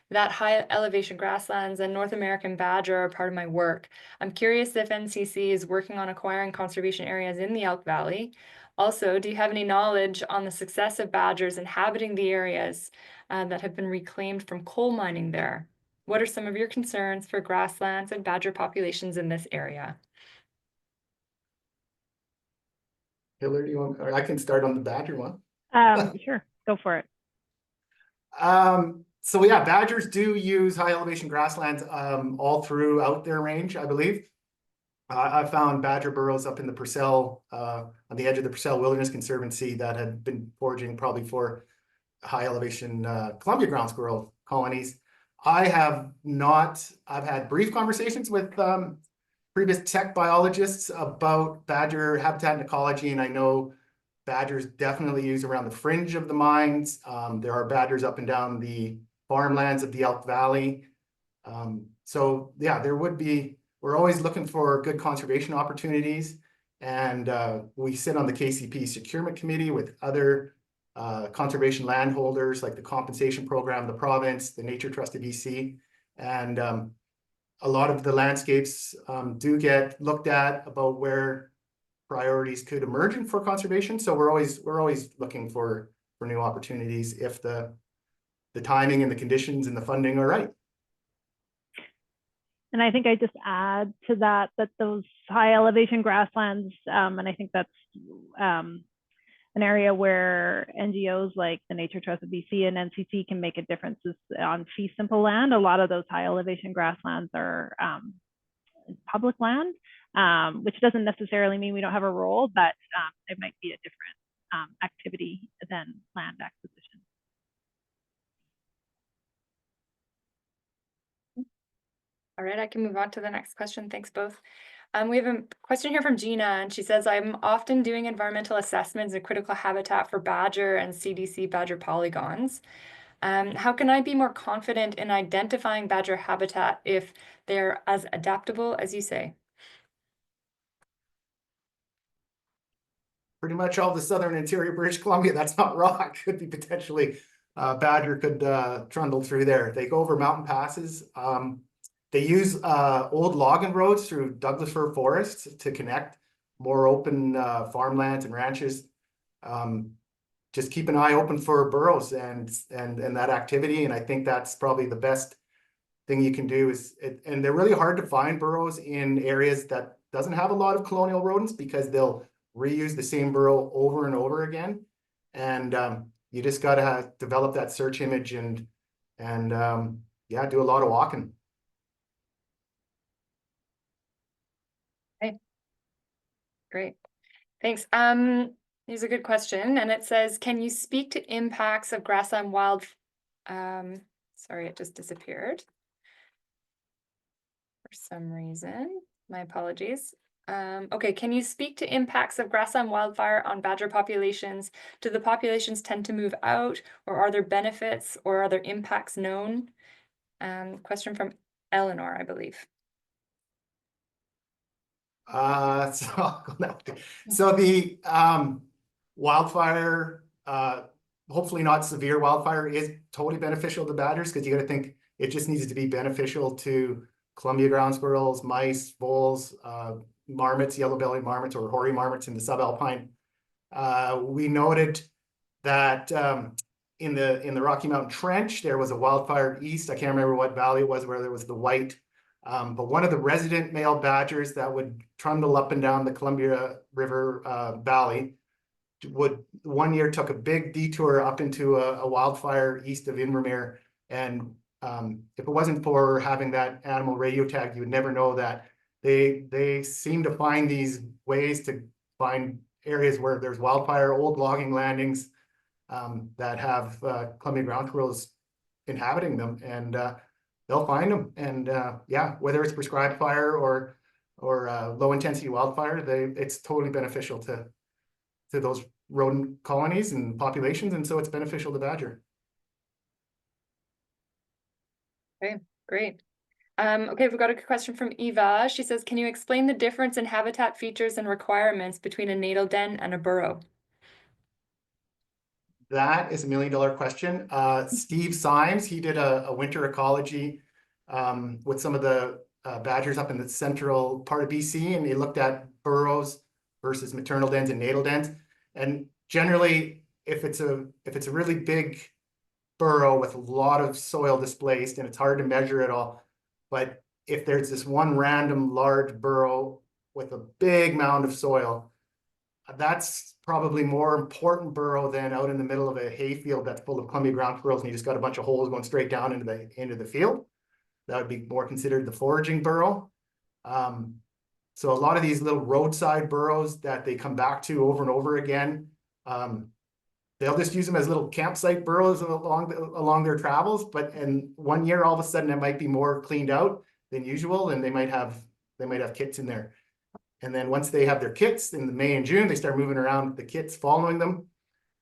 that high elevation grasslands and North American badger are part of my work. I'm curious if NCC is working on acquiring conservation areas in the Elk Valley. Also, do you have any knowledge on the success of badgers inhabiting the areas that have been reclaimed from coal mining there? What are some of your concerns for grasslands and badger populations in this area? Hillary, do you want? Or I can start on the badger one. Sure, go for it. So yeah, badgers do use high elevation grasslands all throughout their range, I believe. I found badger burrows up in the Purcell, on the edge of the Purcell Wilderness Conservancy that had been foraging probably for high elevation Columbia ground squirrel colonies. I've had brief conversations with previous tech biologists about badger habitat and ecology, and I know badgers definitely use around the fringe of the mines. There are badgers up and down the farmlands of the Elk Valley. So yeah, we're always looking for good conservation opportunities. And we sit on the KCP securement committee with other conservation landholders like the compensation program, the province, the Nature Trust of BC. And a lot of the landscapes do get looked at about where priorities could emerge for conservation. So we're always looking for new opportunities if the timing and the conditions and the funding are right. And I think I just add to that those high elevation grasslands, and I think that's an area where NGOs like the Nature Trust of BC and NCC can make a difference is on fee simple land. A lot of those high elevation grasslands are public land, which doesn't necessarily mean we don't have a role, but it might be a different activity than land acquisition. All right, I can move on to the next question. Thanks both. We have a question here from Gina, and she says, I'm often doing environmental assessments and critical habitat for badger and CDC badger polygons. How can I be more confident in identifying badger habitat if they're as adaptable as you say? Pretty much all the southern interior British Columbia, that's not rock, could be potentially, badger could trundle through there. They go over mountain passes. They use old logging roads through Douglas fir forests to connect more open farmlands and ranches. Just keep an eye open for burrows and that activity. And I think that's probably the best thing you can do is, and they're really hard to find burrows in areas that doesn't have a lot of colonial rodents because they'll reuse the same burrow over and over again. And you just got to develop that search image and yeah, do a lot of walking. Okay, great, thanks. Here's a good question, and it says, can you speak to impacts of grassland wild, sorry, it just disappeared for some reason, my apologies. Okay, can you speak to impacts of grassland wildfire on badger populations? Do the populations tend to move out, or are there benefits, or are there impacts known? Question from Eleanor, I believe. So the wildfire, hopefully not severe wildfire, is totally beneficial to badgers because you got to think it just needs to be beneficial to Columbia ground squirrels, mice, voles, marmots, yellow-bellied marmots or hoary marmots in the subalpine. We noted that in the Rocky Mountain Trench there was a wildfire east. I can't remember what valley it was where there was the white. But one of the resident male badgers that would trundle up and down the Columbia River Valley would one year took a big detour up into a wildfire east of Invermere. And if it wasn't for having that animal radio tag, you would never know that they seem to find these ways to find areas where there's wildfire, old logging landings that have Columbia ground squirrels inhabiting them. And they'll find them, and yeah, whether it's prescribed fire or low intensity wildfire, it's totally beneficial to those rodent colonies and populations, and so it's beneficial to badger. Okay, great. Okay, we've got a question from Eva. She says, can you explain the difference in habitat features and requirements between a natal den and a burrow? That is $1 million question. Steve Symes, he did a winter ecology with some of the badgers up in the central part of BC, and he looked at burrows versus maternal dens and natal dens. And generally, if it's a really big burrow with a lot of soil displaced, and it's hard to measure it all, but if there's this one random large burrow with a big mound of soil, that's probably more important burrow than out in the middle of a hayfield that's full of Columbia ground squirrels and you just got a bunch of holes going straight down into the field. That would be more considered the foraging burrow. So a lot of these little roadside burrows that they come back to over and over again, they'll just use them as little campsite burrows along their travels. But in 1 year, all of a sudden, it might be more cleaned out than usual, and they might have kits in there. And then once they have their kits in May and June, they start moving around the kits following them.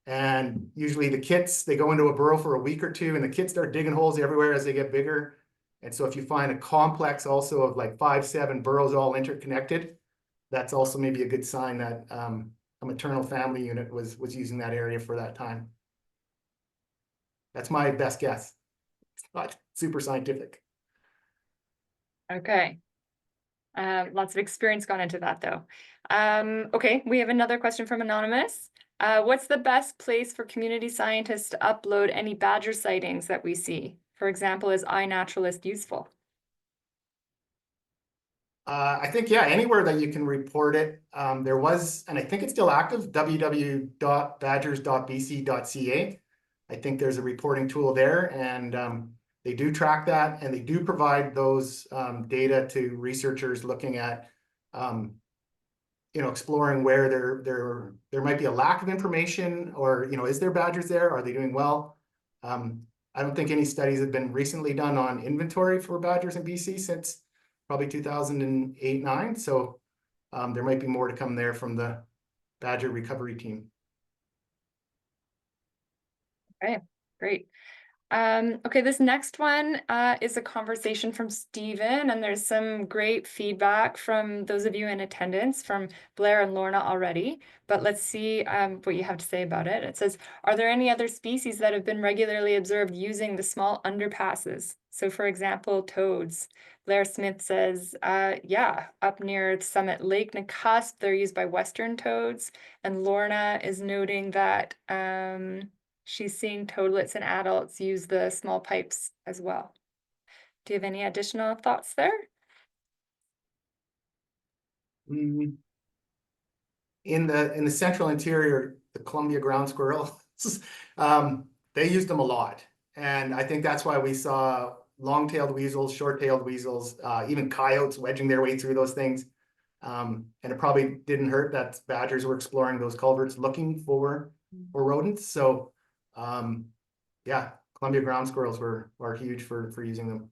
And usually the kits, they go into a burrow for a week or two, and the kits start digging holes everywhere as they get bigger. And so if you find a complex also of like 5-7 burrows all interconnected, that's also maybe a good sign that a maternal family unit was using that area for that time. That's my best guess. It's not super scientific. Okay. Lots of experience gone into that though. Okay, we have another question from Anonymous. What's the best place for community scientists to upload any badger sightings that we see? For example, is iNaturalist useful? I think, yeah, anywhere that you can report it. There was, and I think it's still active, www.badgers.bc.ca. I think there's a reporting tool there, and they do track that, and they do provide those data to researchers looking at, exploring where there might be a lack of information, or, is there badgers there? Are they doing well? I don't think any studies have been recently done on inventory for badgers in BC since probably 2008-9. So there might be more to come there from the badger recovery team. Okay, great. Okay, this next one is a conversation from Stephen, and there's some great feedback from those of you in attendance from Blair and Lorna already, but let's see what you have to say about it. It says, are there any other species that have been regularly observed using the small underpasses? So for example, toads. Blair Smith says, yeah, up near Summit Lake Nakusp, they're used by Western toads, and Lorna is noting that she's seeing toadlets and adults use the small pipes as well. Do you have any additional thoughts there? In the central interior, the Columbia ground squirrels, they used them a lot. And I think that's why we saw long-tailed weasels, short-tailed weasels, even coyotes wedging their way through those things. And it probably didn't hurt that badgers were exploring those culverts looking for rodents. So yeah, Columbia ground squirrels are huge for using them.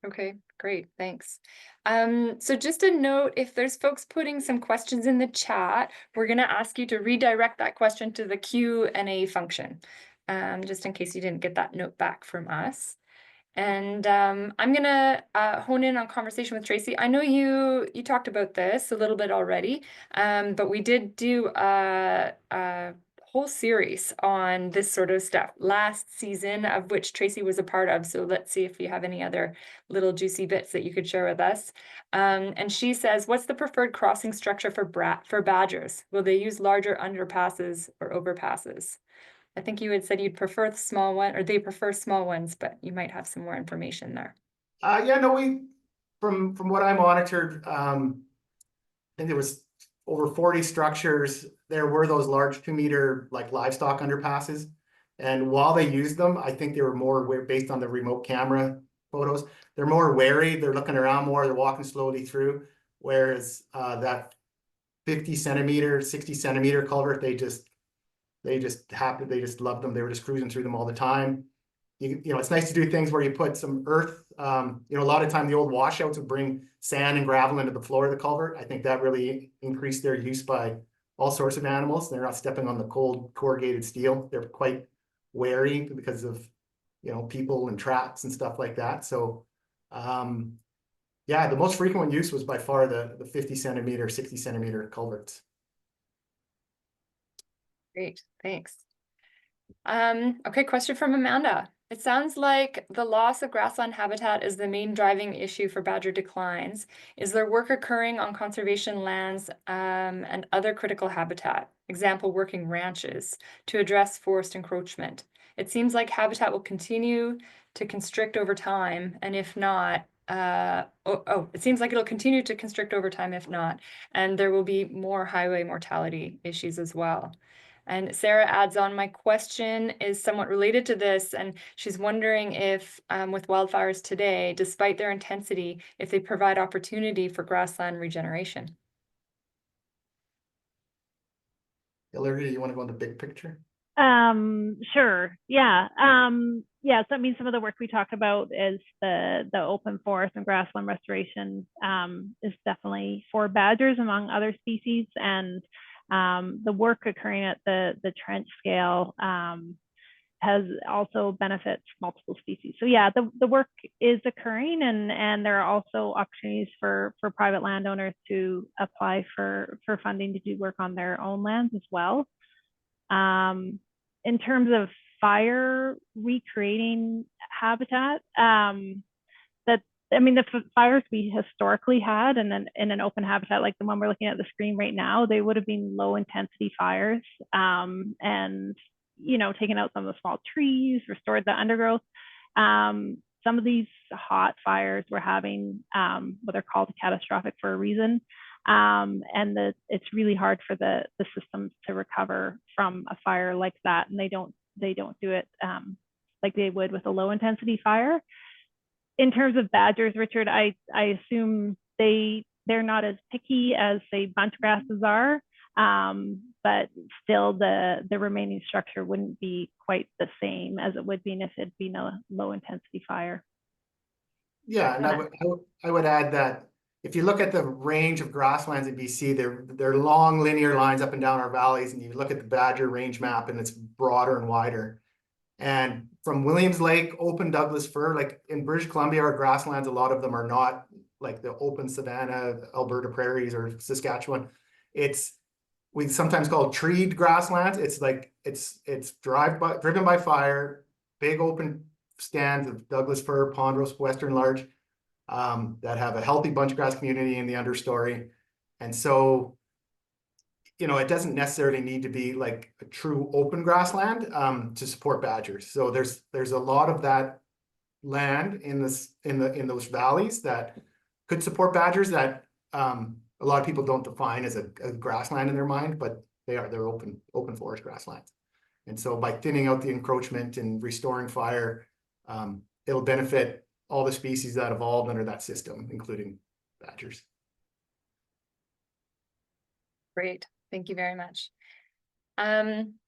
Okay, great, thanks. So just a note, if there's folks putting some questions in the chat, we're gonna ask you to redirect that question to the Q&A function, just in case you didn't get that note back from us. And I'm gonna hone in on conversation with Tracy. I know you talked about this a little bit already, but we did do a whole series on this sort of stuff last season, of which Tracy was a part of. So let's see if you have any other little juicy bits that you could share with us. And she says, what's the preferred crossing structure for badgers? Will they use larger underpasses or overpasses? I think you had said you'd prefer the small one, or they prefer small ones, but you might have some more information there. Yeah, no, from what I monitored, I think there was over 40 structures. There were those large 2-meter like livestock underpasses. And while they used them, I think they were more based on the remote camera photos. They're more wary. They're looking around more. They're walking slowly through. Whereas that 50-centimeter, 60-centimeter culvert, they just loved them. They were just cruising through them all the time. It's nice to do things where you put some earth. A lot of time the old washouts would bring sand and gravel into the floor of the culvert. I think that really increased their use by all sorts of animals. They're not stepping on the cold corrugated steel. They're quite wary because of, people and traps and stuff like that. So, yeah, the most frequent use was by far the 50-centimeter, 60-centimeter culverts. Great, thanks. Okay, question from Amanda. It sounds like the loss of grassland habitat is the main driving issue for badger declines. Is there work occurring on conservation lands and other critical habitat, example working ranches, to address forest encroachment? It seems like habitat will continue to constrict over time, and if not, it seems like it'll continue to constrict over time if not, and there will be more highway mortality issues as well. And Sarah adds on, my question is somewhat related to this, and she's wondering if with wildfires today, despite their intensity, if they provide opportunity for grassland regeneration. Hillary, you want to go in the big picture? Sure. Yeah. Yeah. So I mean, some of the work we talk about is the open forest and grassland restoration is definitely for badgers among other species, and the work occurring at the trench scale has also benefits multiple species. So yeah, the work is occurring, and there are also opportunities for private landowners to apply for funding to do work on their own lands as well. In terms of fire recreating habitat, the fires we historically had in an open habitat like the one we're looking at the screen right now, they would have been low intensity fires, and taken out some of the small trees, restored the undergrowth. some of these hot fires we're having, what they're called catastrophic for a reason. And it's really hard for the systems to recover from a fire like that. And they don't do it like they would with a low intensity fire. In terms of badgers, Richard, I assume they're not as picky as, say, bunchgrasses are, but still the remaining structure wouldn't be quite the same as it would be if it'd been a low intensity fire. Yeah, and I would add that if you look at the range of grasslands in BC, they're long linear lines up and down our valleys, and you look at the badger range map and it's broader and wider. And from Williams Lake, open Douglas fir, like in British Columbia, our grasslands, a lot of them are not like the open savanna, Alberta prairies or Saskatchewan. We sometimes call it treed grasslands. It's like it's driven by fire, big open stands of Douglas fir, ponderosa, western larch, that have a healthy bunchgrass community in the understory. And so, you know, it doesn't necessarily need to be like a true open grassland to support badgers. So there's a lot of that land in those valleys that could support badgers that a lot of people don't define as a grassland in their mind, but they're open forest grasslands. And so by thinning out the encroachment and restoring fire, it'll benefit all the species that evolved under that system, including badgers. Great. Thank you very much.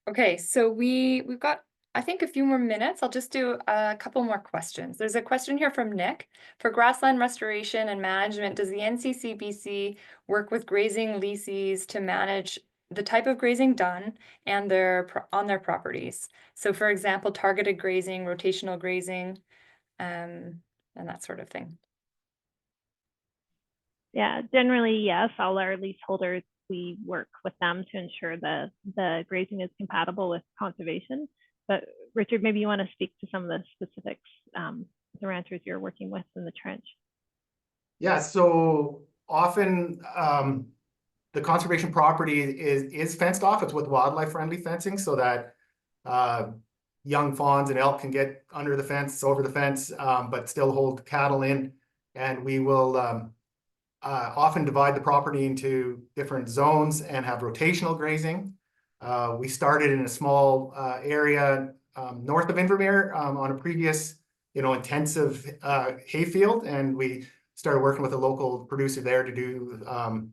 Okay, so we've got, I think, a few more minutes. I'll just do a couple more questions. There's a question here from Nick. For grassland restoration and management, does the NCCBC work with grazing lessees to manage the type of grazing done and on their properties? So for example, targeted grazing, rotational grazing, and that sort of thing. Yeah, generally, yes. All our leaseholders, we work with them to ensure the grazing is compatible with conservation. But Richard, maybe you want to speak to some of the specifics, the ranchers you're working with in the trench. Yeah, so often the conservation property is fenced off. It's with wildlife friendly fencing so that young fawns and elk can get under the fence, over the fence, but still hold cattle in. And we will often divide the property into different zones and have rotational grazing. We started in a small area north of Invermere on a previous, intensive hayfield, and we started working with a local producer there to do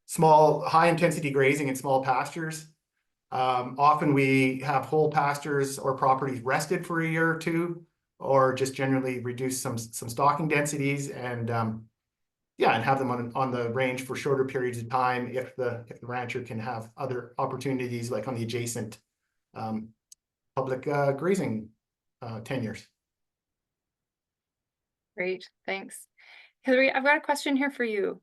small, high-intensity grazing in small pastures. Often we have whole pastures or properties rested for a year or two, or just generally reduce some stocking densities and and have them on the range for shorter periods of time if the rancher can have other opportunities like on the adjacent public grazing tenures. Great, thanks. Hillary, I've got a question here for you.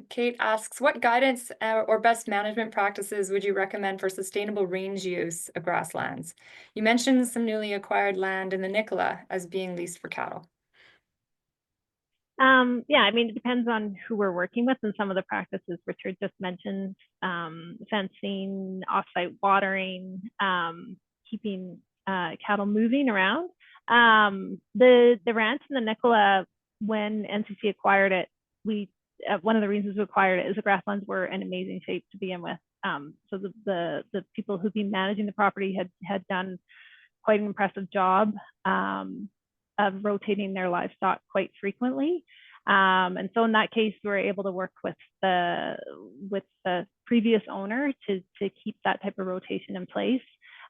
Kate asks, what guidance or best management practices would you recommend for sustainable range use of grasslands? You mentioned some newly acquired land in the Nicola as being leased for cattle. Yeah, I mean, it depends on who we're working with, and some of the practices Richard just mentioned, fencing, offsite watering, keeping cattle moving around. The ranch in the Nicola, when NCC acquired it, one of the reasons we acquired it is the grasslands were in amazing shape to begin with. So the people who've been managing the property had done quite an impressive job of rotating their livestock quite frequently. And so in that case, we were able to work with the previous owner to keep that type of rotation in place.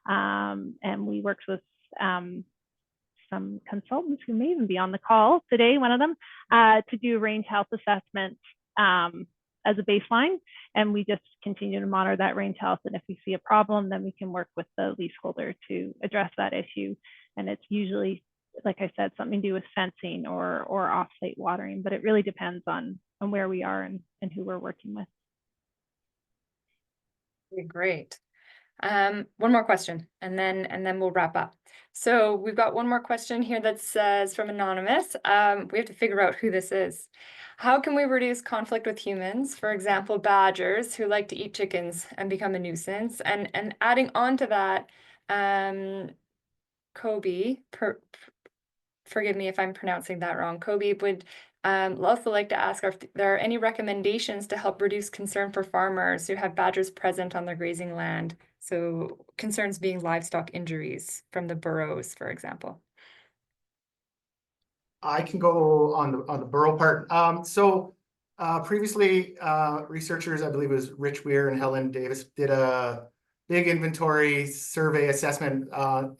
And we worked with some consultants who may even be on the call today, one of them, to do range health assessment as a baseline. And we just continue to monitor that range health. And if we see a problem, then we can work with the leaseholder to address that issue. And it's usually, like I said, something to do with fencing or off-site watering, but it really depends on where we are and who we're working with. Okay, great. One more question, and then we'll wrap up. So we've got one more question here that says from Anonymous. We have to figure out who this is. How can we reduce conflict with humans? For example, badgers who like to eat chickens and become a nuisance. And adding on to that, Kobe forgive me if I'm pronouncing that wrong. Kobe would also like to ask if there are any recommendations to help reduce concern for farmers who have badgers present on their grazing land. So concerns being livestock injuries from the burrows, for example. I can go on the burrow part. Previously, researchers, I believe it was Rich Weir and Helen Davis, did a big inventory survey assessment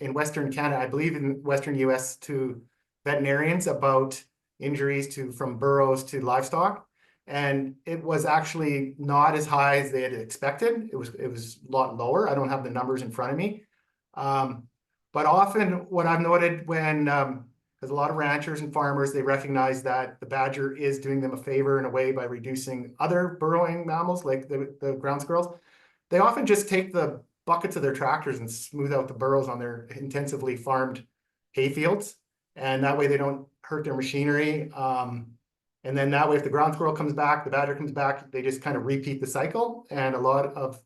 in Western Canada, I believe in Western US, to veterinarians about injuries from burrows to livestock. And it was actually not as high as they had expected. It was a lot lower. I don't have the numbers in front of me. But often what I've noted when because a lot of ranchers and farmers, they recognize that the badger is doing them a favor in a way by reducing other burrowing mammals like the ground squirrels. They often just take the buckets of their tractors and smooth out the burrows on their intensively farmed hay fields. And that way they don't hurt their machinery. And then that way, if the ground squirrel comes back, the badger comes back, they just kind of repeat the cycle. And a lot of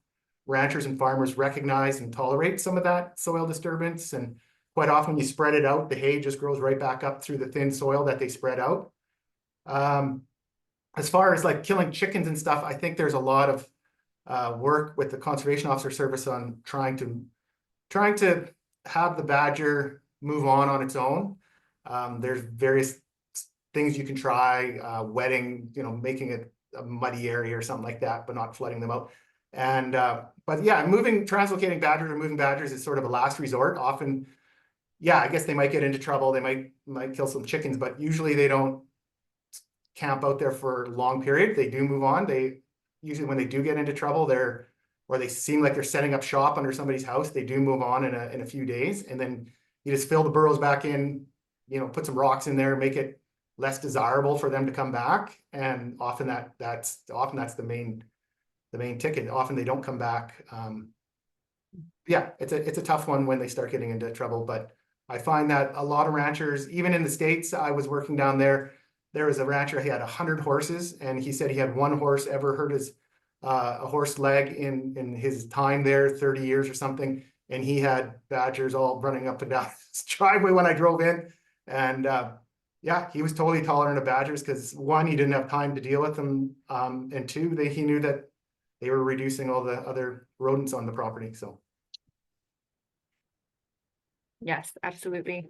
ranchers and farmers recognize and tolerate some of that soil disturbance. And quite often when you spread it out, the hay just grows right back up through the thin soil that they spread out. As far as like killing chickens and stuff, I think there's a lot of work with the Conservation Officer Service on trying to have the badger move on its own. There's various things you can try, wetting, making it a muddy area or something like that, but not flooding them out. And but yeah, translocating badgers or moving badgers is sort of a last resort. Often, yeah, I guess they might get into trouble. They might kill some chickens, but usually they don't camp out there for a long period. They do move on. They usually, when they do get into trouble, or they seem like they're setting up shop under somebody's house, they do move on in a few days. And then you just fill the burrows back in, put some rocks in there, make it less desirable for them to come back. And often that's the main ticket. Often they don't come back. Yeah, it's a tough one when they start getting into trouble. But I find that a lot of ranchers, even in the States, I was working down there. There was a rancher, he had 100 horses, and he said he had one horse ever hurt a horse leg in his time there, 30 years or something. And he had badgers all running up and down his driveway when I drove in. And yeah, he was totally tolerant of badgers because one, he didn't have time to deal with them. And two, he knew that they were reducing all the other rodents on the property. So. Yes, absolutely.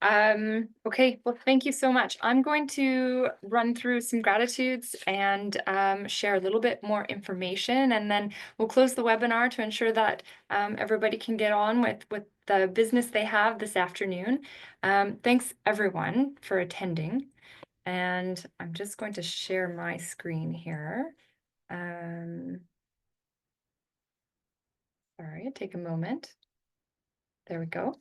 Okay, well, thank you so much. I'm going to run through some gratitudes and share a little bit more information, and then we'll close the webinar to ensure that everybody can get on with the business they have this afternoon. Thanks everyone for attending, and I'm just going to share my screen here. Sorry, take a moment. There we go.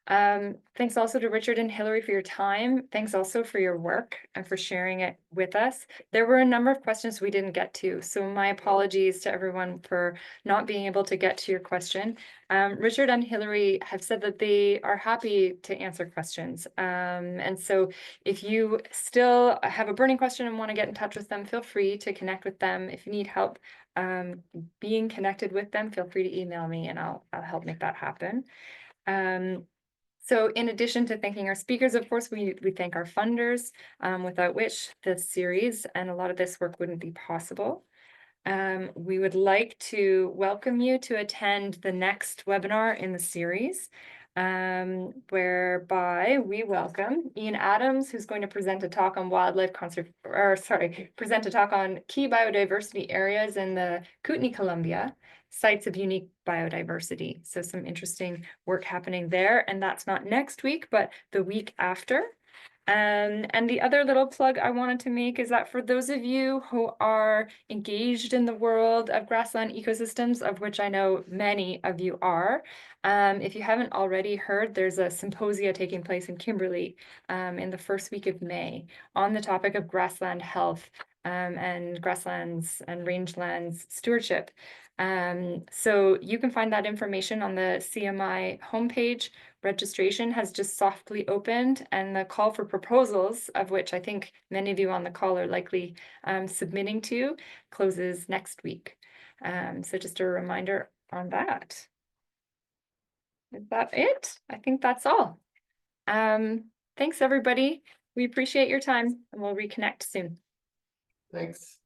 Thanks also to Richard and Hillary for your time. Thanks also for your work and for sharing it with us. There were a number of questions we didn't get to, so my apologies to everyone for not being able to get to your question. Richard and Hillary have said that they are happy to answer questions. And so if you still have a burning question and want to get in touch with them, feel free to connect with them. If you need help being connected with them, feel free to email me and I'll help make that happen. So in addition to thanking our speakers, of course, we thank our funders, without which this series and a lot of this work wouldn't be possible. We would like to welcome you to attend the next webinar in the series, whereby we welcome Ian Adams, who's going to present a talk on present a talk on key biodiversity areas in the Kootenay Columbia, sites of unique biodiversity. So some interesting work happening there. And that's not next week, but the week after. And the other little plug I wanted to make is that for those of you who are engaged in the world of grassland ecosystems, of which I know many of you are, if you haven't already heard, there's a symposia taking place in Kimberley in the first week of May on the topic of grassland health and grasslands and rangelands stewardship. So you can find that information on the CMI homepage. Registration has just softly opened, and the call for proposals, of which I think many of you on the call are likely submitting to, closes next week. So just a reminder on that. Is that it? I think that's all. Thanks, everybody. We appreciate your time and we'll reconnect soon. Thanks.